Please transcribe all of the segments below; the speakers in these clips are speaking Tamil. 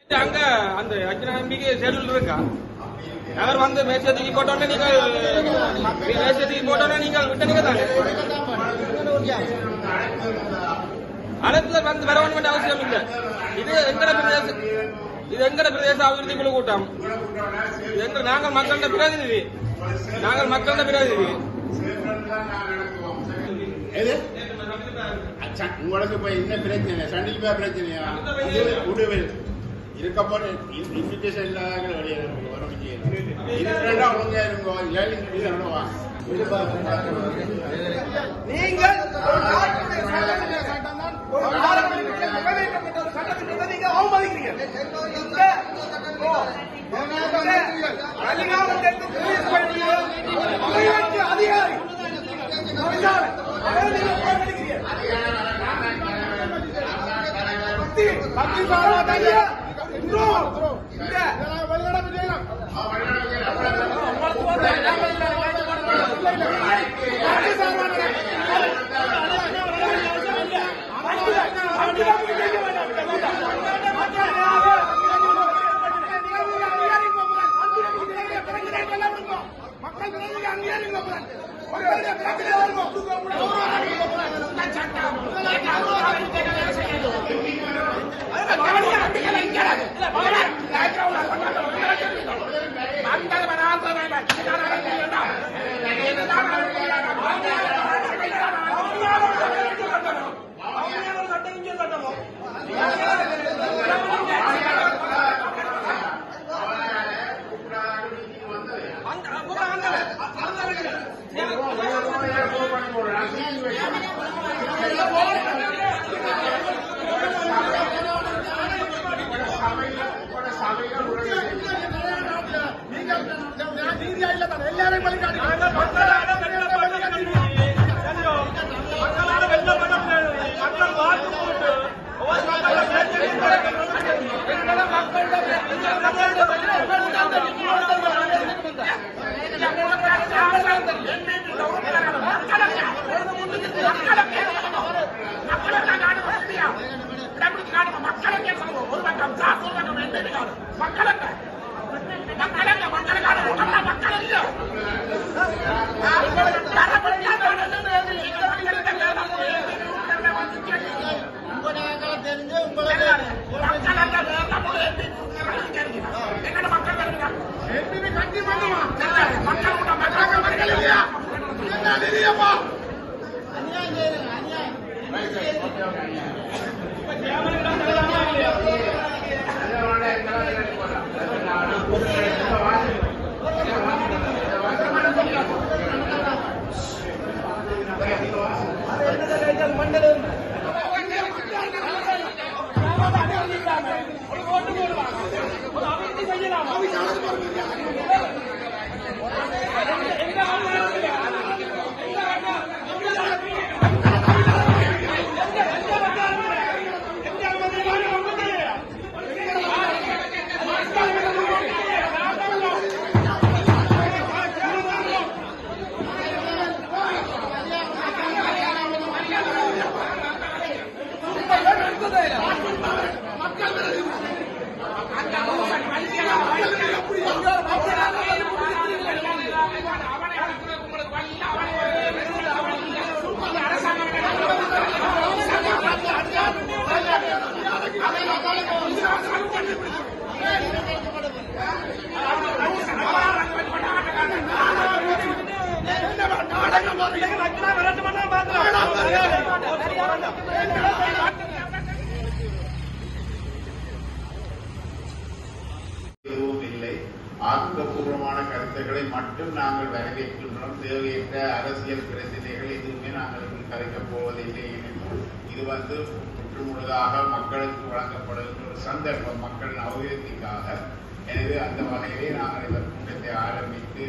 அங்க அந்த அர்ச்சனாம்பிக்கு ஷெட்யூல் இருக்கா? அவர் வந்து மேட்சத்துக்கு போட்டோன்னே நீங்கள் மேட்சத்துக்கு போட்டோன்னே நீங்கள் விட்டீங்க தானே? அனைத்துல வந்து வர வேண்டிய அவசியம் இல்லை. இது எங்கட பிரதேச அபிவிருத்தி குழு கூட்டம். நாங்கள் மக்களிட பிரதிநிதி. உங்களுக்கு இப்ப என்ன பிரச்சனை? சண்டிப்பா பிரச்சனையா? இருக்கப்போ இன்விடேஷன் இல்லாத வெளியே இருக்கிறா ஒழுங்கா இருங்கோ. நீங்கள் அதிகாரி ஆக்கப்பூர்வமான கருத்துக்களை மட்டும் நாங்கள் வரவேற்கின்றோம். தேவையற்ற அரசியல் பிரச்சனைகள் எதுவுமே நாங்கள் கலைக்கப் போவதில்லை. இது முற்றுமுழுதாக மக்களுக்கு வழங்கப்படுகின்ற ஒரு சந்தர்ப்பம், மக்களின் அபிவிருத்திக்காக. எனவே அந்த வகையிலே நாங்கள் இந்த கூட்டத்தை ஆரம்பித்து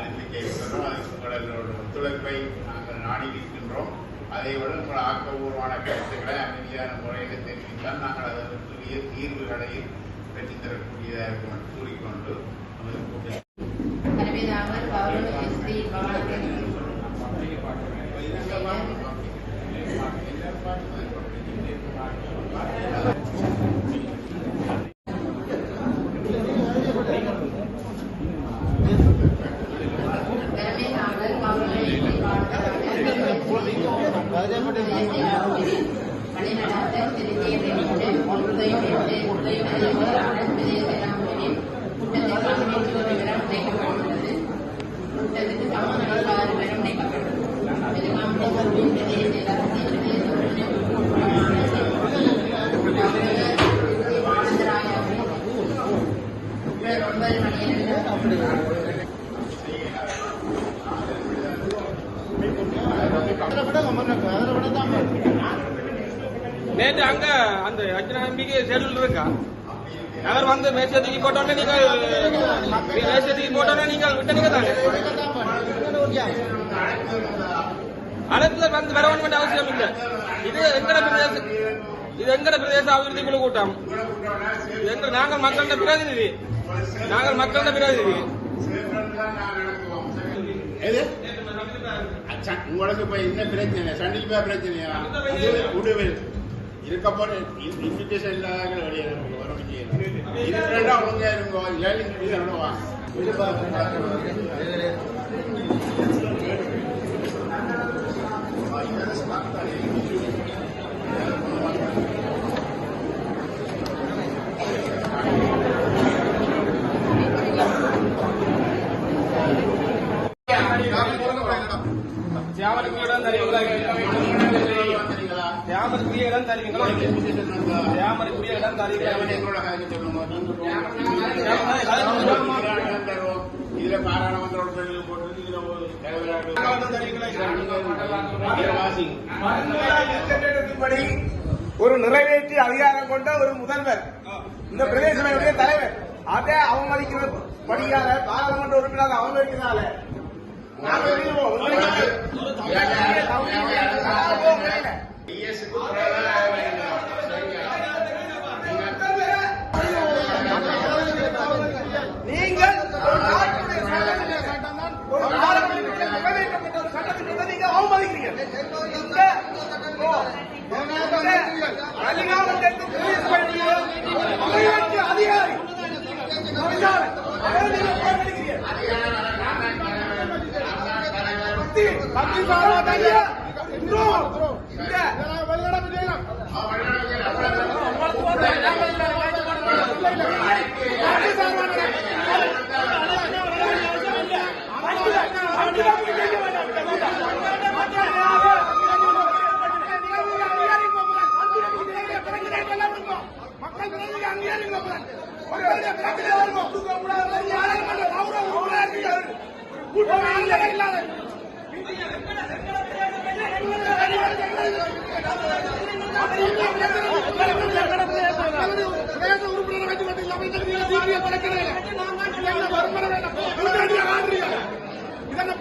இருக்கின்றோம். அதற்கு உங்களோட ஒத்துழைப்பை நாங்கள் நாடி இருக்கின்றோம். அதைவிட உங்கள் ஆக்கப்பூர்வமான கருத்துக்களை அமைதியான முறையில் தெரிவித்தால் நாங்கள் அதற்குரிய தீர்வுகளையும் பெற்றுத்தரக்கூடியதாக இருக்கும் என்று கூறிக்கொண்டு நேற்று அங்க அந்த அர்ச்சனா எம்பிக்கு ஷெட்யூல் இருக்கா? அவர் வந்து மேசத்துக்கு போட்டோன்னே நீங்கள் மேசத்துக்கு போட்டோன்னே நீங்கள் விட்டனீங்க தானே. அனைத்துல வந்து வர வேண்டிய அவசியம் இல்லை. இது எங்கட பிரதேச அபிவிருத்தி குழு கூட்டம். நாங்கள் மக்களிட பிரதிநிதி. உங்களுக்கு இப்ப என்ன பிரச்சனை? சண்டிப்பா பிரச்சனையா? உடுவில் இருக்கப்போ இன்விடேஷன் இல்லாத வெளியே இருக்கிறா ஒழுங்கா இருங்கோ. தியாமருக்கு இடம் தருவீங்களா? தியாமருக்கு இடம் தருவீங்களா? தியாமருக்கு இடம் இதுல பாராளுமன்ற உறுப்பினர்கள் போட்டு ஒரு நிறைவேற்றி அதிகாரம் கொண்ட ஒரு முதல்வர், இந்த பிரதேச சபையுடைய தலைவர், அதை அவமதிக்கிறபடியால பாராளுமன்ற உறுப்பினர் அவமதிக்கிறதால நீங்கள் நிறைவேற்றப்பட்ட ஒரு சட்டத்திட்டத்தை நீங்க அவமதிக்கிறீங்க. அதிகாரி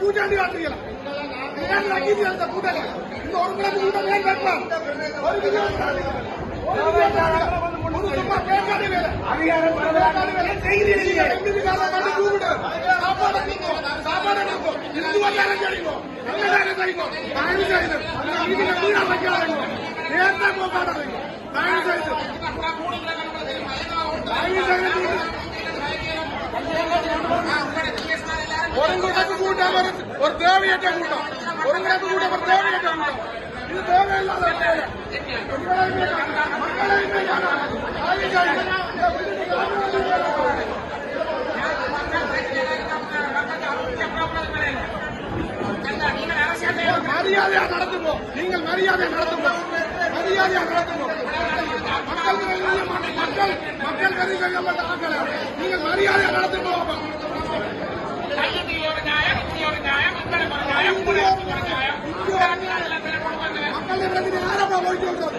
பூஜாண்டி ஆற்றுகிறோம். கூட்டம் ஒரு தேவையற்ற கூட்டம், ஒருங்கிணைப்பு கூட்டம் ஒரு தேவையற்ற கூட்டம். இது தேவையில்லாத மரியாதையா நடத்துவோம். நீங்கள் மரியாதையா நடத்துவோம். மக்கள் கருதி செய்யப்பட்ட ஆக்களை நீங்கள் மரியாதையா நடத்துவோம். மக்களுடைய பிரச்சனை யாரப்பா போயிட்டு வந்தது?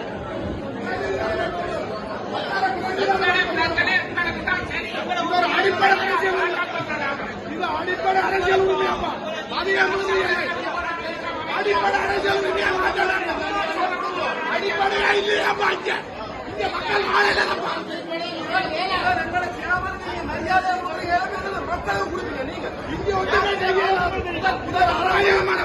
அடிப்படை அரசியல் உரிமையாப்பா. அடிப்படை அரசியல் உரிமையா அடிப்படையா இல்லையாப்பா. இங்க மக்கள் ஆளப்பா. மரியாதை மக்களுக்கு கொடுப்பீங்க. நீங்க இங்க ஒன்றுமே செய்ய அராஜகமான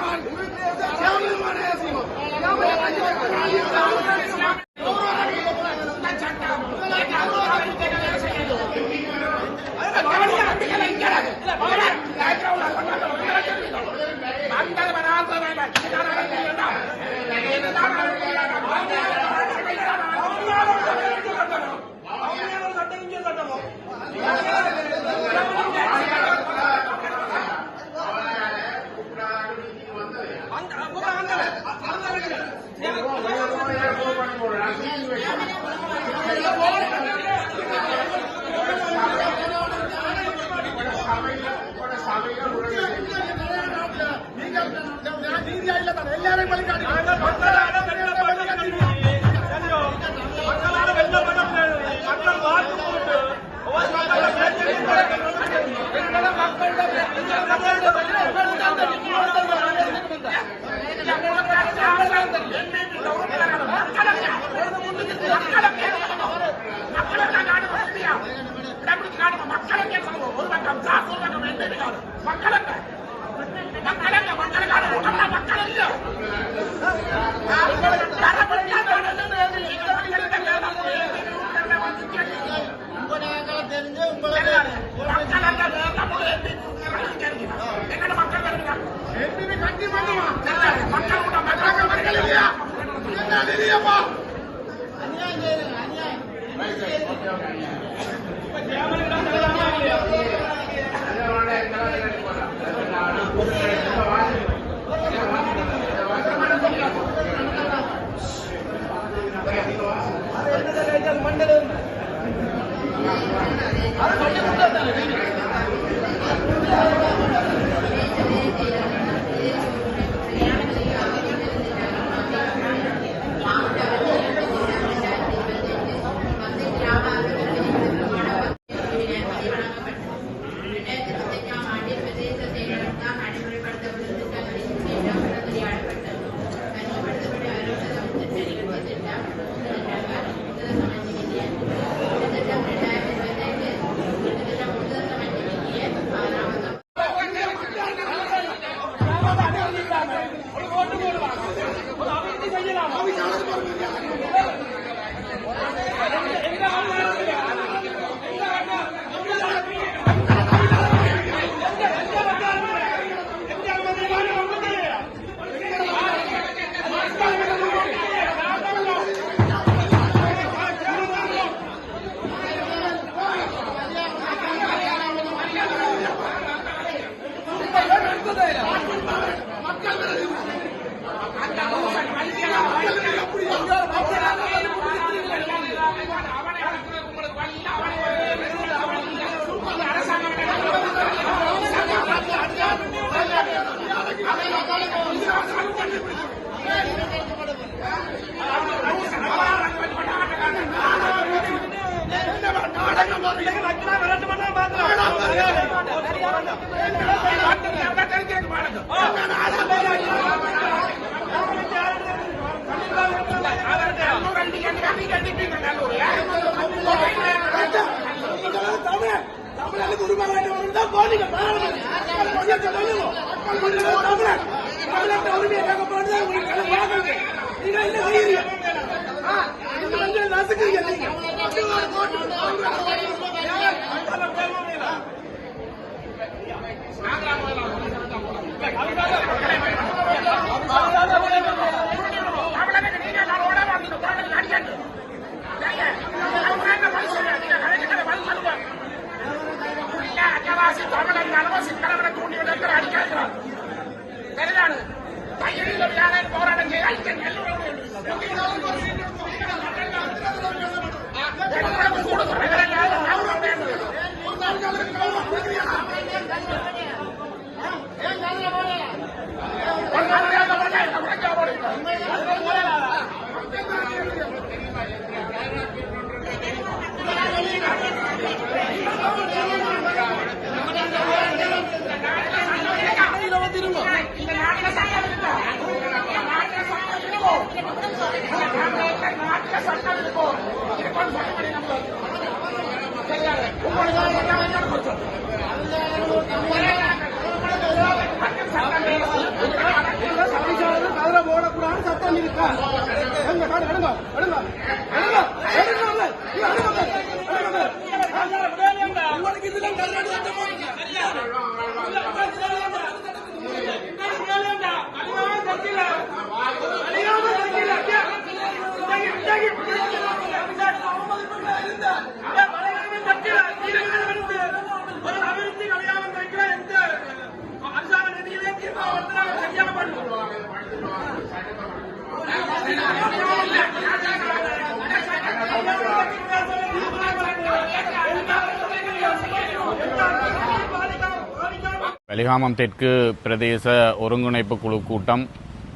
வெலிகாமம் தெற்கு பிரதேச ஒருங்கிணைப்பு குழு கூட்டம்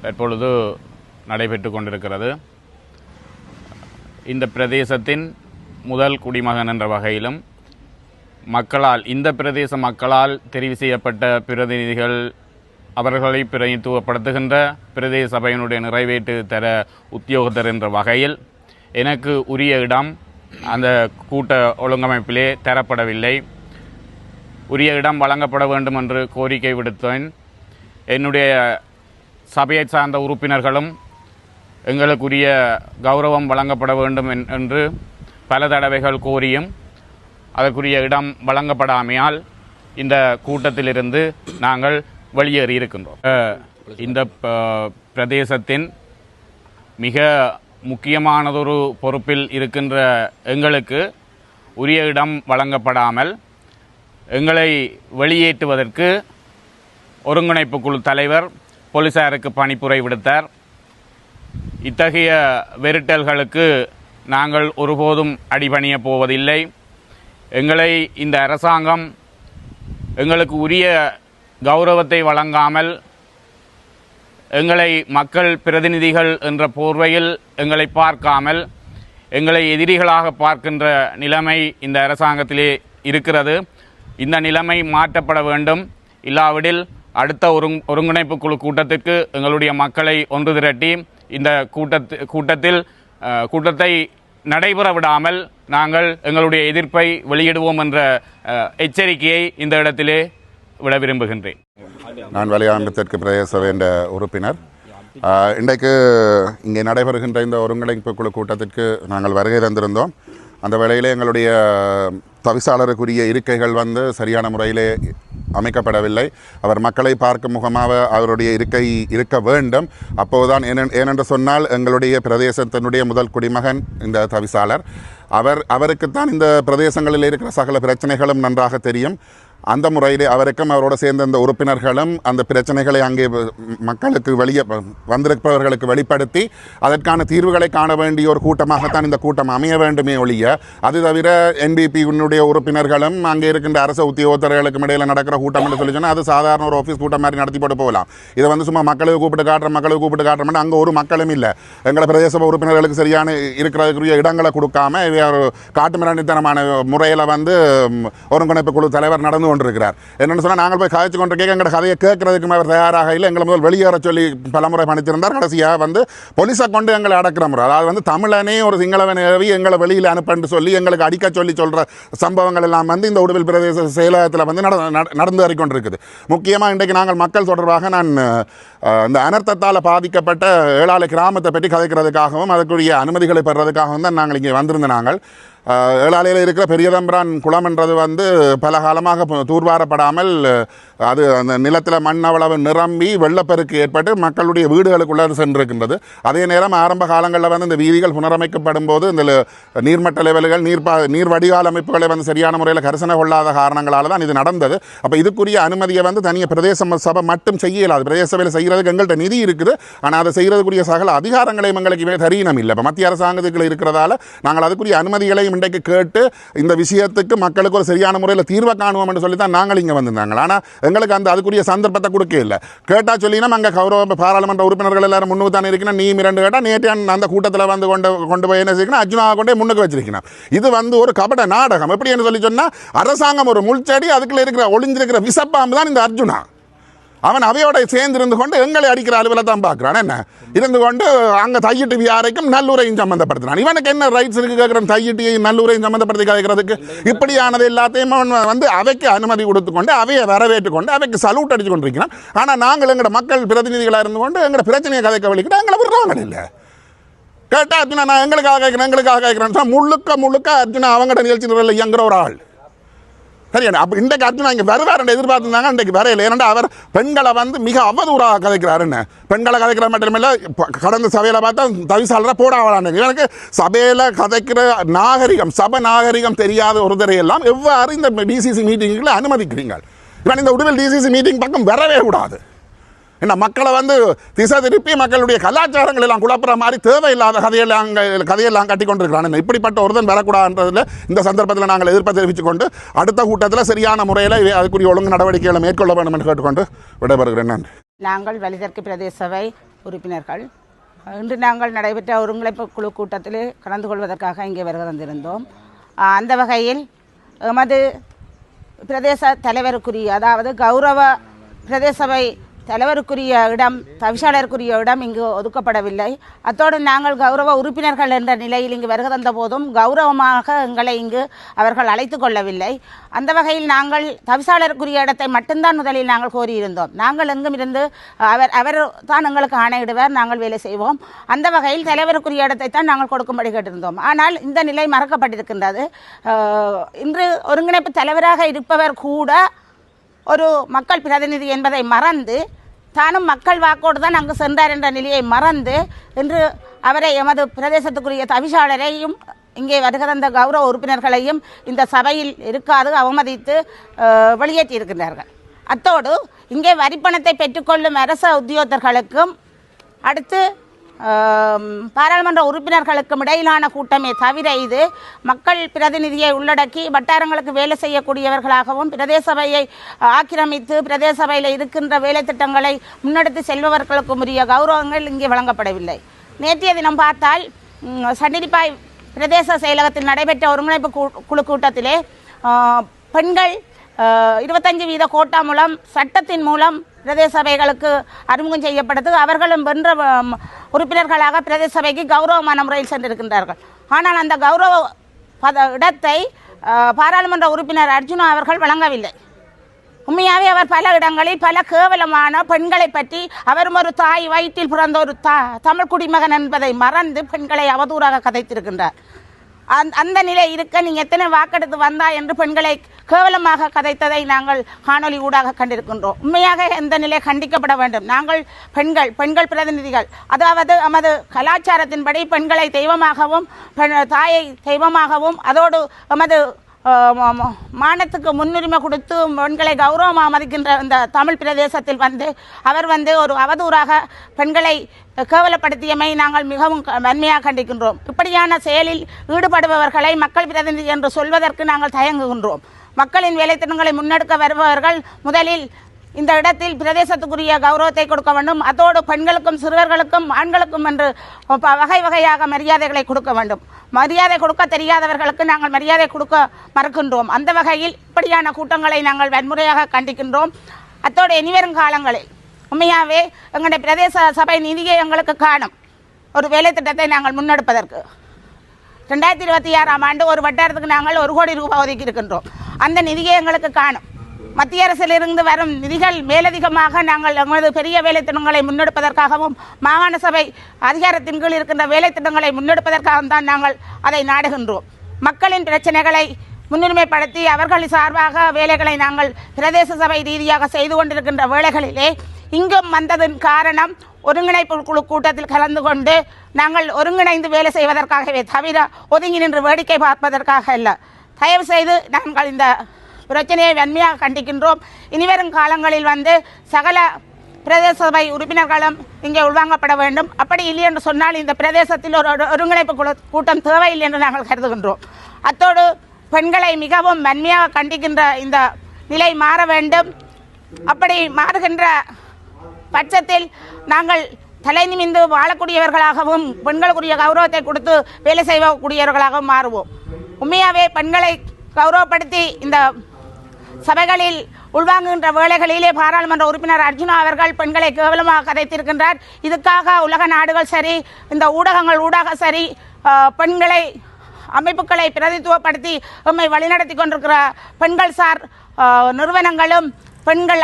தற்பொழுது நடைபெற்று கொண்டிருக்கிறது. இந்த பிரதேசத்தின் முதல் குடிமகன் என்ற வகையிலும் இந்த பிரதேச மக்களால் தெரிவு செய்யப்பட்ட பிரதிநிதிகள் அவர்களை பிரதிநிதித்துவப்படுத்துகின்ற பிரதேச சபையினுடைய நிறைவேற்று தர உத்தியோகத்தர் என்ற வகையில் எனக்கு உரிய இடம் அந்த கூட்ட ஒழுங்கமைப்பிலே தரப்படவில்லை. உரிய இடம் வழங்கப்பட வேண்டும் என்று கோரிக்கை விடுத்தேன். என்னுடைய சபையை சார்ந்த உறுப்பினர்களும் எங்களுக்குரிய கௌரவம் வழங்கப்பட வேண்டும் என்று பல தடவைகள் கோரியும் அதற்குரிய இடம் வழங்கப்படாமையால் இந்த கூட்டத்திலிருந்து நாங்கள் வெளியேறி இருக்கின்றோம். இந்த பிரதேசத்தின் மிக முக்கியமானதொரு பொறுப்பில் இருக்கின்ற எங்களுக்கு உரிய இடம் வழங்கப்படாமல் எங்களை வெளியேற்றுவதற்கு ஒருங்கிணைப்பு குழு தலைவர் போலீசாருக்கு பணிப்புரை விடுத்தார். இத்தகைய வெறுட்டல்களுக்கு நாங்கள் ஒருபோதும் அடிபணிய போவதில்லை. எங்களை இந்த அரசாங்கம் எங்களுக்கு உரிய கௌரவத்தை வழங்காமல் எங்களை மக்கள் பிரதிநிதிகள் என்ற போர்வையில் எங்களை பார்க்காமல் எங்களை எதிரிகளாக பார்க்கின்ற நிலைமை இந்த அரசாங்கத்திலே இருக்கிறது. இந்த நிலைமை மாற்றப்பட வேண்டும். இல்லாவிடில் அடுத்த ஒருங்கிணைப்பு குழு கூட்டத்திற்கு எங்களுடைய மக்களை ஒன்று திரட்டி இந்த கூட்டத்தை நடைபெற விடாமல் நாங்கள் எங்களுடைய எதிர்ப்பை வெளியிடுவோம் என்ற எச்சரிக்கையை இந்த இடத்திலே விட விரும்புகின்றேன். நான் வலியாண்மை தெற்கு பிரதேச சபை என்ற உறுப்பினர். இன்றைக்கு இங்கே நடைபெறுகின்ற இந்த ஒருங்கிணைப்பு குழு கூட்டத்திற்கு நாங்கள் வருகை தந்திருந்தோம். அந்த வேளையிலே எங்களுடைய தவிசாளருக்குரிய இருக்கைகள் சரியான முறையிலே அமைக்கப்படவில்லை. அவர் மக்களை பார்க்கும் முகமாக அவருடைய இருக்கை இருக்க வேண்டும். அப்போதுதான் ஏனென்று சொன்னால் எங்களுடைய பிரதேசத்தினுடைய முதல் குடிமகன் இந்த தவிசாளர். அவருக்குத்தான் இந்த பிரதேசங்களில் இருக்கிற சகல பிரச்சனைகளும் நன்றாக தெரியும். அந்த முறையிலே அவருக்கும் அவரோடு சேர்ந்த அந்த உறுப்பினர்களும் அந்த பிரச்சனைகளை அங்கே மக்களுக்கு வெளியே வந்திருப்பவர்களுக்கு வெளிப்படுத்தி அதற்கான தீர்வுகளை காண வேண்டிய ஒரு கூட்டமாகத்தான் இந்த கூட்டம் அமைய வேண்டுமே ஒழிய, அது தவிர என்பிபியினுடைய உறுப்பினர்களும் அங்கே இருக்கின்ற அரசு உத்தியோகத்தர்களுக்கும் இடையில் நடக்கிற கூட்டம் என்று சொல்லி சொன்னால் அது சாதாரண ஒரு ஆஃபீஸ் கூட்டம் மாதிரி நடத்தி போட்டு போகலாம். இதை சும்மா மக்களுக்கு கூப்பிட்டு காட்டுறோம் அங்கே ஒரு மக்களும் இல்லை. எங்களை பிரதேச உறுப்பினர்களுக்கு சரியான இருக்கிறதுக்குரிய இடங்களை கொடுக்காம ஒரு காட்டுமிராண்டித்தனமான முறையில் ஒருங்கிணைப்பு குழு தலைவர் நடந்து கொண்டிருக்கிறார். என்னென்னு சொன்னால் நாங்கள் போய் கதைச்சு கொண்டு எங்களோட கதையை கேட்கறதுக்கு அவர் தயாராக இல்லை. எங்களை முதல் வெளியேற சொல்லி பலமுறை பணித்திருந்தார். கடைசியாக போலீஸை கொண்டு எங்களை அடக்கிற முறை, அதாவது தமிழனே ஒரு சிங்களவன் ஏவி எங்களை வெளியில் அனுப்பன்னு சொல்லி எங்களுக்கு அடிக்க சொல்கிற சம்பவங்கள் எல்லாம் இந்த உடுவில் பிரதேச செயலகத்தில் நடந்து வரைக்கொண்டிருக்குது. முக்கியமாக இன்றைக்கு நாங்கள் மக்கள் தொடர்பாக நான் இந்த அனர்த்தத்தால் பாதிக்கப்பட்ட ஏழாலை கிராமத்தை பற்றி கதைக்கிறதுக்காகவும் அதற்குரிய அனுமதிகளை பெறுறதுக்காகவும் தான் நாங்கள் இங்கே வந்திருந்த நாங்கள். ஏழாலையில் இருக்கிற பெரியதம்பிரான் குளம் என்றது பல காலமாக தூர்வாரப்படாமல் அது அந்த நிலத்தில் மண் அவ்வளவு நிரம்பி வெள்ளப்பெருக்கு ஏற்பட்டு மக்களுடைய வீடுகளுக்குள்ளே சென்றிருக்கின்றது. அதே நேரம் ஆரம்ப காலங்களில் இந்த வீதிகள் புனரமைக்கப்படும் போது இந்த நீர்மட்ட லெவல்கள் நீர் வடிகால் அமைப்புகளை சரியான முறையில் கரிசனை கொள்ளாத காரணங்களால் தான் இது நடந்தது. அப்போ இதுக்குரிய அனுமதியை தனியாக பிரதேச சபை மட்டும் செய்ய இயலாது. பிரதேச சபையில் செய்கிறதுக்கு எங்கள்கிட்ட நிதி இருக்குது. ஆனால் அதை செய்கிறதுக்குரிய சகல அதிகாரங்களையும் எங்களுக்கு தரீனம் இல்லை. இப்போ மத்திய அரசாங்கத்துக்குள்ள இருக்கிறதால நாங்கள் அதுக்குரிய அனுமதிகளையும் இன்றைக்கு கேட்டு இந்த விஷயத்துக்கு மக்களுக்கு ஒரு சரியான முறையில் தீர்வை காணுவோம் என்று சொல்லி தான் நாங்கள் இங்கே வந்திருந்தாங்க. ஆனால் எங்களுக்கு அதுக்குரிய சந்தர்ப்பத்தை கொடுக்க இல்லை. கேட்டால் சொல்லினா அங்கே கௌரவ பாராளுமன்ற உறுப்பினர்கள் எல்லாரும் முன்னுக்கு தானே இருக்கணும். நீ இரண்டு கேட்டால் நேற்று அந்த கூட்டத்தில் கொண்டு போய் என்ன செய்யணும், அர்ஜுனா கொண்டே முன்னுக்கு வச்சிருக்கணும். இது ஒரு கபட நாடகம். எப்படி என்று சொல்லி சொன்னால் அரசாங்கம் ஒரு முள்செடி, அதுக்குள்ள இருக்கிற ஒளிஞ்சிருக்கிற விஷப்பாம்பு தான் இந்த அர்ஜுனா. அவன் அவையோட சேர்ந்திருந்து கொண்டு எங்களை அடிக்கிற அளவில் தான் பார்க்குறான். என்ன இருந்து கொண்டு அங்கே தையிட்டு வியாரைக்கும் நல்லூரையும் சம்மந்தப்படுத்தினான். இவனுக்கு என்ன ரைட்ஸ் இருக்கு கேட்குறான்? தையிட்டையும் நல்லூரையும் சம்மந்தப்படுத்தி கேட்கறதுக்கு இப்படியானது எல்லாத்தையும் அவைக்கு அனுமதி கொடுத்து கொண்டு அவையை வரவேற்று கொண்டு அவைக்கு சல்யூட் அடிச்சு கொண்டிருக்கிறான். ஆனால் நாங்கள் எங்களோட மக்கள் பிரதிநிதிகளாக இருந்து கொண்டு எங்களோட பிரச்சனையை கதைக்க வலிக்கிட்டு எங்களை விடுறாங்க இல்லை. கேட்டால் அர்ஜுனா நான் எங்களுக்காக கேட்குறேன் முழுக்க அர்ஜுனா அவங்களோட நிகழ்ச்சி நிலையில் இயங்குற ஒரு ஆள். சரியா? அப்போ இன்றைக்கு அர்ஜுனா இங்கே வருவார் எதிர்பார்த்துருந்தாங்க. இன்றைக்கு வரையில். ஏன்னா அவர் பெண்களை மிக அவதூறாக கதைக்கிறாருன்னு. பெண்களை கதைக்கிற மட்டுமில்லை, கடந்த சபையில் பார்த்தா தவிசாளராக போடாவலான்னு. எனக்கு சபையில் கதைக்கிற நாகரிகம், சபை நாகரிகம் தெரியாத ஒருத்தரையெல்லாம் எவ்வாறு இந்த டிசிசி மீட்டிங்கில் அனுமதிக்கிறீங்க? இவன் இந்த உடுவில் டிசிசி மீட்டிங் பக்கம் வரவே கூடாது. என்ன மக்களை திசை திருப்பி மக்களுடைய கலாச்சாரங்கள் எல்லாம் குழப்புற மாதிரி தேவையில்லாத கதையெல்லாம் கட்டி கொண்டிருக்கிறான். இப்படிப்பட்ட ஒருத்தன் வரக்கூடாதுன்றதில் இந்த சந்தர்ப்பத்தில் நாங்கள் எதிர்ப்பை தெரிவித்துக் கொண்டு அடுத்த கூட்டத்தில் சரியான முறையில் அதுக்குரிய ஒழுங்கு நடவடிக்கைகளை மேற்கொள்ள வேண்டும் என்று கேட்டுக்கொண்டு விடைபெறுகிறேன். நன்றி. நாங்கள் வலிதற்கு பிரதேச சபை உறுப்பினர்கள் இன்று நாங்கள் நடைபெற்ற ஒருங்கிணைப்பு குழு கூட்டத்தில் கலந்து கொள்வதற்காக இங்கே வருகை தந்திருந்தோம். அந்த வகையில் எமது பிரதேச தலைவருக்குரிய, அதாவது கௌரவ பிரதேச சபை தலைவருக்குரிய இடம், தவிசாளருக்குரிய இடம் இங்கு ஒதுக்கப்படவில்லை. அத்தோடு நாங்கள் கௌரவ உறுப்பினர்கள் என்ற நிலையில் இங்கு வருகை தந்த போதும் கௌரவமாக எங்களை இங்கு அவர்கள் அழைத்து கொள்ளவில்லை. அந்த வகையில் நாங்கள் தவிசாளருக்குரிய இடத்தை மட்டும்தான் முதலில் நாங்கள் கோரியிருந்தோம். நாங்கள் எங்கும் இருந்து அவர் தான் எங்களுக்கு ஆணையிடுவார், நாங்கள் வேலை செய்வோம். அந்த வகையில் தலைவருக்குரிய இடத்தை தான் நாங்கள் கொடுக்கும்படி கேட்டிருந்தோம். ஆனால் இந்த நிலை மறக்கப்பட்டிருக்கின்றது. இன்று ஒருங்கிணைப்பு தலைவராக இருப்பவர் கூட ஒரு மக்கள் பிரதிநிதி என்பதை மறந்து, தானும் மக்கள் வாக்கோடு தான் அங்கு சென்றார் என்ற நிலையை மறந்து, இன்று அவரை எமது பிரதேசத்துக்குரிய தவிசாளரையும் இங்கே வருகை தந்த கௌரவ உறுப்பினர்களையும் இந்த சபையில் இருக்காது அவமதித்து வெளியேற்றியிருக்கின்றார்கள். அத்தோடு இங்கே வரிப்பணத்தை பெற்றுக்கொள்ளும் அரச உத்தியோகத்தர்களுக்கும் அடுத்து பாராளுமன்ற உறுப்பினர்களுக்கும் இடையிலான கூட்டமே தவிர இது மக்கள் பிரதிநிதியை உள்ளடக்கி வட்டாரங்களுக்கு வேலை செய்யக்கூடியவர்களாகவும் பிரதேச சபையை ஆக்கிரமித்து பிரதேச சபையில் இருக்கின்ற வேலை திட்டங்களை முன்னெடுத்து செல்பவர்களுக்கும் உரிய கௌரவங்கள் இங்கே வழங்கப்படவில்லை. நேற்றைய தினம் பார்த்தால் சண்டிலிப்பாய் பிரதேச செயலகத்தில் நடைபெற்ற ஒருங்கிணைப்பு குழு கூட்டத்திலே பெண்கள் 25% கோட்டா மூலம் சட்டத்தின் மூலம் பிரதேச சபைகளுக்கு அறிமுகம் செய்யப்பட்டது. அவர்களும் வென்ற உறுப்பினர்களாக பிரதேச சபைக்கு கௌரவமான முறையில் சென்றிருக்கின்றார்கள். ஆனால் அந்த கௌரவ இடத்தை பாராளுமன்ற உறுப்பினர் அர்ஜுனா அவர்கள் வழங்கவில்லை. உண்மையாகவே அவர் பல இடங்களில் பல கேவலமான பெண்களை பற்றி, அவரும் ஒரு தாய் வயிற்றில் பிறந்த ஒரு தமிழ் குடிமகன் என்பதை மறந்து பெண்களை அவதூறாக கதைத்திருக்கின்றார். அந்த நிலை இருக்க நீங்கள் எத்தனை வாக்கெடுத்து வந்தா என்று பெண்களை கேவலமாக கதைத்ததை நாங்கள் காணொலி ஊடாக கண்டிருக்கின்றோம். உண்மையாக இந்த நிலை கண்டிக்கப்பட வேண்டும். நாங்கள் பெண்கள் பிரதிநிதிகள், அதாவது நமது கலாச்சாரத்தின்படி பெண்களை தெய்வமாகவும் தாயை தெய்வமாகவும் அதோடு நமது மானத்துக்கு முன்னுரிமை கொடுத்து பெண்களை கௌரவமாக மதிக்கின்ற இந்த தமிழ் பிரதேசத்தில் அவர் ஒரு அவதூறாக பெண்களை கேவலப்படுத்தியமை நாங்கள் மிகவும் வன்மையாக கண்டிக்கின்றோம். இப்படியான செயலில் ஈடுபடுபவர்களை மக்கள் பிரதிநிதி என்று சொல்வதற்கு நாங்கள் தயங்குகின்றோம். மக்களின் வேலைத்திட்டங்களை முன்னெடுக்க வருபவர்கள் முதலில் இந்த இடத்தில் பிரதேசத்துக்குரிய கௌரவத்தை கொடுக்க வேண்டும். அதோடு பெண்களுக்கும் சிறுவர்களுக்கும் ஆண்களுக்கும் என்று வகை வகையாக மரியாதைகளை கொடுக்க வேண்டும். மரியாதை கொடுக்க தெரியாதவர்களுக்கு நாங்கள் மரியாதை கொடுக்க மறுக்கின்றோம். அந்த வகையில் இப்படியான கூட்டங்களை நாங்கள் வன்முறையாக கண்டிக்கின்றோம். அத்தோடு இனிவரும் காலங்களில் உண்மையாகவே எங்களுடைய பிரதேச சபை நிதியை எங்களுக்கு காணும் ஒரு வேலை திட்டத்தை நாங்கள் முன்னெடுப்பதற்கு 2026ஆம் ஆண்டு ஒரு வட்டாரத்துக்கு நாங்கள் 1 கோடி ரூபாய் ஒதுக்கி இருக்கின்றோம். அந்த நிதியை எங்களுக்கு காணும். மத்திய அரசிலிருந்து வரும் நிதிகள் மேலதிகமாக நாங்கள் எங்களது பெரிய வேலை திட்டங்களை முன்னெடுப்பதற்காகவும் மாகாண சபை அதிகாரத்தின் கீழ் இருக்கின்ற வேலை திட்டங்களை முன்னெடுப்பதற்காகவும் தான் நாங்கள் அதை நாடுகின்றோம். மக்களின் பிரச்சனைகளை முன்னுரிமைப்படுத்தி அவர்கள் சார்பாக வேலைகளை நாங்கள் பிரதேச சபை ரீதியாக செய்து கொண்டிருக்கின்ற வேளைகளிலே இங்கும் வந்ததன் காரணம் ஒருங்கிணைப்பு குழு கூட்டத்தில் கலந்து கொண்டு நாங்கள் ஒருங்கிணைந்து வேலை செய்வதற்காகவே தவிர ஒதுங்கி நின்று வேடிக்கை பார்ப்பதற்காக அல்ல. தயவு செய்து நாங்கள் இந்த பிரச்சனையை வன்மையாக கண்டிக்கின்றோம். இனிவரும் காலங்களில் சகல பிரதேச சபை உறுப்பினர்களும் இங்கே உள்வாங்கப்பட வேண்டும். அப்படி இல்லை என்று சொன்னால் இந்த பிரதேசத்தில் ஒரு ஒருங்கிணைப்பு கூட்டம் தேவையில்லை என்று நாங்கள் கருதுகின்றோம். அத்தோடு பெண்களை மிகவும் வன்மையாக கண்டிக்கின்ற இந்த நிலை மாற வேண்டும். அப்படி மாறுகின்ற பட்சத்தில் நாங்கள் தலை நிமிந்து வாழக்கூடியவர்களாகவும் பெண்களுக்குரிய கௌரவத்தை கொடுத்து வேலை செய்யக்கூடியவர்களாகவும் மாறுவோம். உண்மையாகவே பெண்களை கௌரவப்படுத்தி இந்த சபைகளில் உள்வாங்குகின்ற வேளைகளிலே பாராளுமன்ற உறுப்பினர் அர்ஜுனா அவர்கள் பெண்களை கேவலமாக கதைத்திருக்கின்றார். இதுக்காக உலக நாடுகள் சரி, இந்த ஊடகங்கள் ஊடாக சரி, பெண்களை அமைப்புகளை பிரதித்துவப்படுத்தி நம்மை வழிநடத்தி கொண்டிருக்கிற பெண்கள் சார் நிறுவனங்களும் பெண்கள்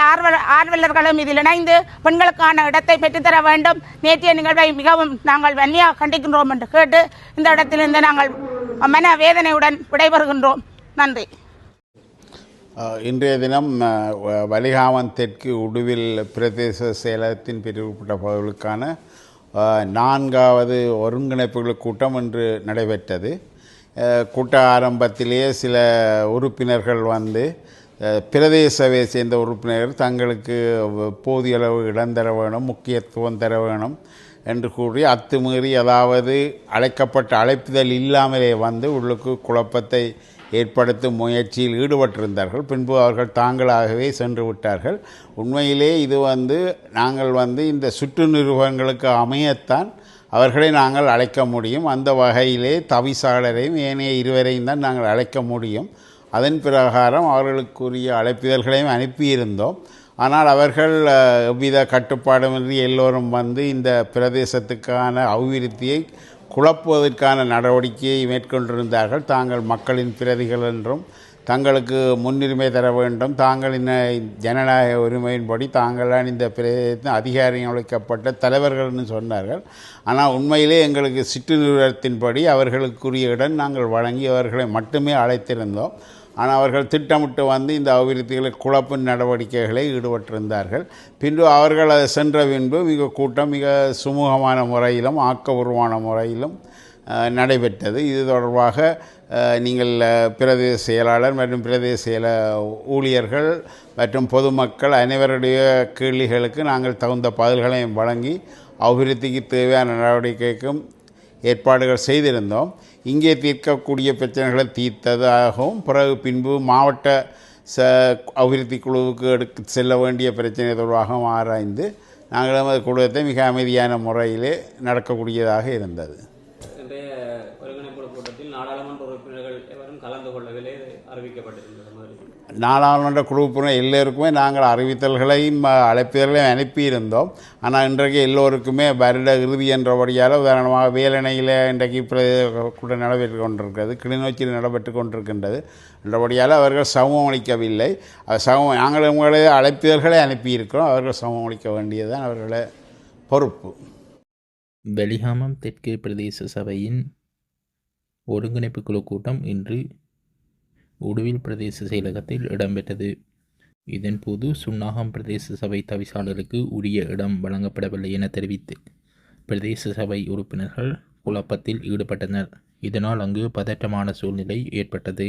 ஆர்வலர்களும் இதில் இணைந்து பெண்களுக்கான இடத்தை பெற்றுத்தர வேண்டும். நேற்றைய நிகழ்வை மிகவும் நாங்கள் வன்மையாக கண்டிக்கின்றோம் என்று கேட்டு இந்த இடத்திலிருந்து நாங்கள் மன வேதனையுடன் விடைபெறுகின்றோம். நன்றி. இன்றைய தினம் வலிகாமன் தெற்கு உடுவில் பிரதேச செயலகத்தின் பிரிவுப்பட்ட பகுதிகளுக்கான 4வது ஒருங்கிணைப்புகள் கூட்டம் இன்று நடைபெற்றது. கூட்ட ஆரம்பத்திலேயே சில உறுப்பினர்கள் பிரதேச சபையை சேர்ந்த உறுப்பினர்கள் தங்களுக்கு போதிய அளவு இடம் தர வேணும், முக்கியத்துவம் தர வேணும் என்று கூறி அத்துமீறி அதாவது அழைக்கப்பட்ட அழைப்புதல் இல்லாமலே உள்ளுக்கு குழப்பத்தை ஏற்படுத்தும் முயற்சியில் ஈடுபட்டிருந்தார்கள். பின்பு அவர்கள் தாங்களாகவே சென்று விட்டார்கள். உண்மையிலே இது நாங்கள் இந்த சுற்று நிறுவனங்களுக்கு அமையத்தான் அவர்களை நாங்கள் அழைக்க முடியும். அந்த வகையிலே தவிசாளரையும் ஏனைய இருவரையும் தான் நாங்கள் அழைக்க முடியும். அதன் பிரகாரம் அவர்களுக்குரிய அழைப்பிதழ்களையும் அனுப்பியிருந்தோம். ஆனால் அவர்கள் எவ்வித கட்டுப்பாடுமின்றி எல்லோரும் வந்து இந்த பிரதேசத்துக்கான அபிவிருத்தியை குழப்புவதற்கான நடவடிக்கையை மேற்கொண்டிருந்தார்கள். தாங்கள் மக்களின் பிரதிகள் என்றும் தங்களுக்கு முன்னுரிமை தர வேண்டும், தாங்களின் ஜனநாயக உரிமையின்படி தாங்களான் இந்த அதிகாரிகள் அளிக்கப்பட்ட தலைவர்கள்னு சொன்னார்கள். ஆனால் உண்மையிலே எங்களுக்கு சிற்று நிறுவனத்தின்படி அவர்களுக்குரிய இடம் நாங்கள் வழங்கி அவர்களை மட்டுமே அழைத்திருந்தோம். ஆனால் அவர்கள் திட்டமிட்டு வந்து இந்த அபிவிருத்திகளை குழப்பும் நடவடிக்கைகளை ஈடுபட்டிருந்தார்கள். பின்பு அவர்கள் அதை சென்ற பின்பு கூட்டம் மிக சுமூகமான முறையிலும் ஆக்கபூர்வமான முறையிலும் நடைபெற்றது. இது தொடர்பாக நீங்கள் பிரதேச செயலாளர் மற்றும் பிரதேச செயல ஊழியர்கள் மற்றும் பொதுமக்கள் அனைவருடைய கேள்விகளுக்கு நாங்கள் தகுந்த பதில்களையும் வழங்கி அபிவிருத்திக்கு தேவையான நடவடிக்கைக்கும் ஏற்பாடுகள் செய்திருந்தோம். இங்கே தீர்க்கக்கூடிய பிரச்சனைகளை தீர்த்ததாகவும் பின்பு மாவட்ட அபிவிருத்தி குழுவுக்கு செல்ல வேண்டிய பிரச்சனை தொடர்பாகவும் ஆராய்ந்து நாங்கள் நமது குழுவத்தை மிக அமைதியான முறையிலே நடக்கக்கூடியதாக இருந்தது. இன்றைய ஒருங்கிணைப்பு கூட்டத்தில் நாடாளுமன்ற உறுப்பினர்கள் எவரும் கலந்து கொள்ளவில்லை அறிவிக்கப்பட்டிருந்தது. நாடாளுமன்ற குழுப்பினர் எல்லோருக்குமே நாங்கள் அறிவித்தல்களையும் அழைப்புதல்களையும் அனுப்பியிருந்தோம். ஆனால் இன்றைக்கு எல்லோருக்குமே வருட இறுதி என்றபடியால் உதாரணமாக வேலணையில் இன்றைக்கு கூட நடைபெற்று கொண்டிருக்கிறது, கிளிநொச்சியில் நடைபெற்று கொண்டிருக்கின்றது என்றபடியால் அவர்கள் சமூகம் அளிக்கவில்லை. நாங்கள் உங்களை அழைப்புதல்களை அனுப்பியிருக்கிறோம், அவர்கள் சமூகம் அளிக்க வேண்டியதுதான் அவர்கள பொறுப்பு. வெலிகாமம் தெற்கு பிரதேச சபையின் ஒருங்கிணைப்பு குழு கூட்டம் இன்று உடுவில் பிரதேச செயலகத்தில் இடம்பெற்றது. இதன்போது சுன்னாகம் பிரதேச சபை தவிசாளருக்கு உரிய இடம் வழங்கப்படவில்லை என தெரிவித்து பிரதேச சபை உறுப்பினர்கள் குழப்பத்தில் ஈடுபட்டனர். இதனால் அங்கு பதற்றமான சூழ்நிலை ஏற்பட்டது.